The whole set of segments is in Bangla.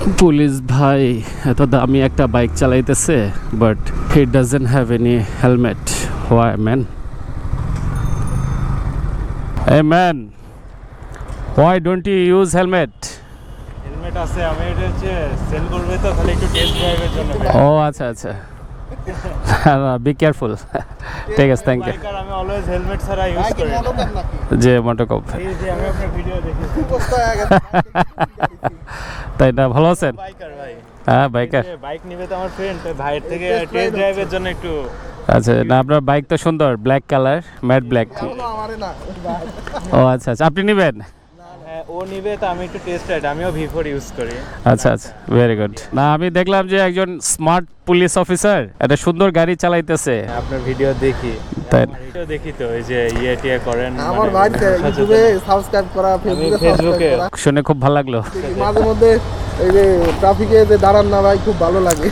পুলিশ ভাই এত দামি একটা বাইক চালাইতেছে, but he doesn't have any helmet. Why man? Hey man, why don't you use helmet? Helmet আছে, আমি এটা হচ্ছে সেল করবে তো, খালি একটু টেস্ট ড্রাইভের জন্য। ও আচ্ছা আচ্ছা, বি কেয়ারফুল। ঠিক আছে, থ্যাংক ইউ। বাইকার, আমি অলওয়েজ হেলমেট ছাড়া ইউজ করি না। যে মোটোকপ, এই যে আমি আপনার ভিডিও দেখেছি। তাই না? ভালো আছেন? বাইকার ভাই। হ্যাঁ বাইকার। বাইক নিবে তো আমার ফ্রেন্ড, তো ভাইয়ের থেকে টেস্ট ড্রাইভের জন্য একটু। আচ্ছা, না আপনার বাইক তো সুন্দর, ব্ল্যাক কালার, ম্যাট ব্ল্যাক। ও আচ্ছা আচ্ছা, আপনি নেবেন? হ্যাঁ, ও নিবে তো আমি একটু টেস্ট রাইড, আমিও V4 ইউজ করি। আচ্ছা আচ্ছা, ভেরি গুড। না আমি দেখলাম যে একজন স্মার্ট পুলিশ অফিসার একটা সুন্দর গাড়ি চালাইতেছে। আপনার ভিডিও দেখি, তাই ভিডিও দেখি তো, এই যে টিয়া করেন আমার ভাইকে ইউটিউবে সাবস্ক্রাইব করা, ফেসবুকে শুনে খুব ভালো লাগলো। মাঝে মধ্যে এই যে ট্রাফিকে যে দাঁড়ান না ভাই, খুব ভালো লাগে,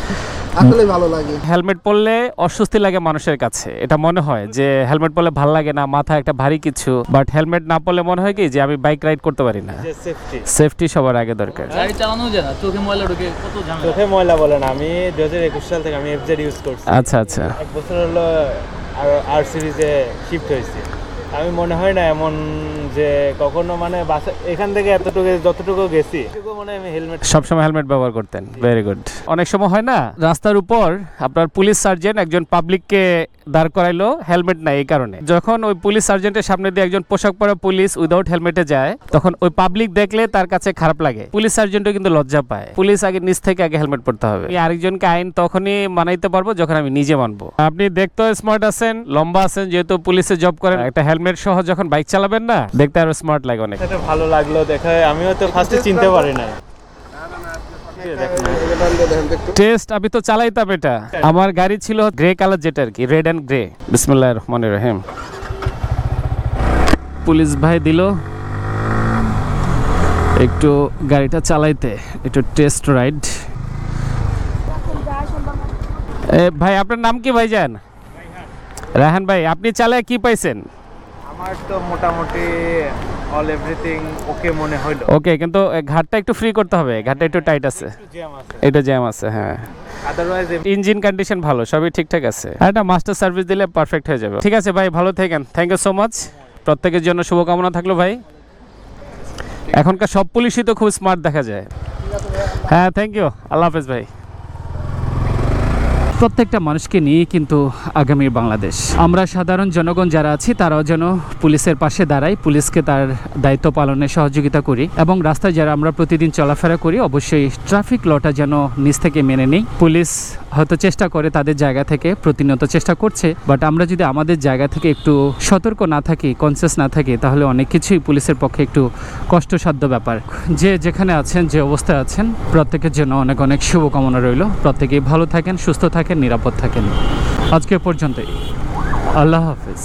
আসলে ভালো লাগে। হেলমেট পরলে অস্বস্তি লাগে মানুষের কাছে, এটা মনে হয় যে হেলমেট পরলে ভালো লাগে না, মাথায় একটা ভারী কিছু। বাট হেলমেট না পরলে মনে হয় কি যে আমি বাইক রাইড করতে পারি না। সেফটি সবার আগে দরকার। গাড়ি চালানো যায় না, চোখে ময়লা ঢুকে কত ঝামেলা। চোখে ময়লা বলেন, আমি 2021 সাল থেকে আমি FZ ইউজ করছি। আচ্ছা আচ্ছা, এক বছর হলো আর সিরিজে শিফট হয়েছি। আমি মনে হয় না এমন যে কখনো মানে বাসা এখান থেকে এতটুকু যতটুকু গেছি মানে আমি হেলমেট সবসময় হেলমেট ব্যবহার করতেন। Very good. অনেক সময় হয় না রাস্তার উপর আপনার পুলিশ সার্জেন্ট একজন পাবলিককে দাঁড় করাইলো, হেলমেট নাই এই কারণে। যখন ওই পুলিশ সার্জেন্টের সামনে দিয়ে একজন পোশাক পরা পুলিশ উইদাউট হেলমেটে যায়, তখন ওই পাবলিক দেখলে তার কাছে খারাপ লাগে। পুলিশ সার্জেন্টও কিন্তু লজ্জা পায়। পুলিশ আগে নিজ থেকে আগে হেলমেট পরতে হবে। আমি আরেকজনকে আইন তখনই মানাইতে পারবো যখন আমি নিজে মানবো। আপনি দেখতে স্মার্ট আছেন, লম্বা আছেন, যেহেতু পুলিশে জব করেন, একটা হেলমেট সহ যখন বাইক চালাবেন না, দেখতে আরো স্মার্ট লাগে অনেক। এটা ভালো লাগলো দেখে, আমিও তো ফার্স্টে চিনতে পারি না। টেস্ট আমি তো চালাইতাম এটা। আমার গাড়ি ছিল গ্রে কালার, যেটা আর কি রেড এন্ড গ্রে। বিসমিল্লাহির রহমানির রহিম। পুলিশ ভাই দিল একটু গাড়িটা চালাইতে, একটু টেস্ট রাইড। ভাই আপনার নাম কি ভাইজান? রায়হান ভাই, আপনি চালায় কি পাইছেন? আমার তো মোটামুটি অল এভরিথিং ওকে মনে হইলো। ওকে, কিন্তু ঘাটটা একটু ফ্রি করতে হবে, ঘাটটা একটু টাইট আছে, এটা জ্যাম আছে। হ্যাঁ, আদারওয়াইজ ইঞ্জিন কন্ডিশন ভালো, সবই ঠিকঠাক আছে। আর একটা মাস্টার সার্ভিস দিলে পারফেক্ট হয়ে যাবে। ঠিক আছে ভাই, ভালো থাকেন। Thank you so much. প্রত্যেকের জন্য শুভকামনা থাকলো ভাই। এখনকার সব পুলিশই তো খুব স্মার্ট দেখা যায়। হ্যাঁ, থ্যাংক ইউ। আল্লাহ হাফেজ ভাই। প্রত্যেকটা মানুষকে নিয়ে কিন্তু আগামীর বাংলাদেশ। আমরা সাধারণ জনগণ যারা আছি তারাও যেন পুলিশের পাশে দাঁড়াই, পুলিশকে তার দায়িত্ব পালনে সহযোগিতা করি, এবং রাস্তায় যারা আমরা প্রতিদিন চলাফেরা করি অবশ্যই ট্রাফিক লটা যেন নিজ থেকে মেনে নেই। পুলিশ হয়তো চেষ্টা করে তাদের জায়গা থেকে, প্রতিনিয়ত চেষ্টা করছে, বাট আমরা যদি আমাদের জায়গা থেকে একটু সতর্ক না থাকি, কনসিয়াস না থাকি, তাহলে অনেক কিছুই পুলিশের পক্ষে একটু কষ্টসাধ্য ব্যাপার। যে যেখানে আছেন, যে অবস্থায় আছেন, প্রত্যেকের জন্য অনেক অনেক শুভকামনা রইল। প্রত্যেকেই ভালো থাকেন, সুস্থ থাকেন, নিরাপদ থাকেন। আজকে পর্যন্তই। আল্লাহ হাফেজ।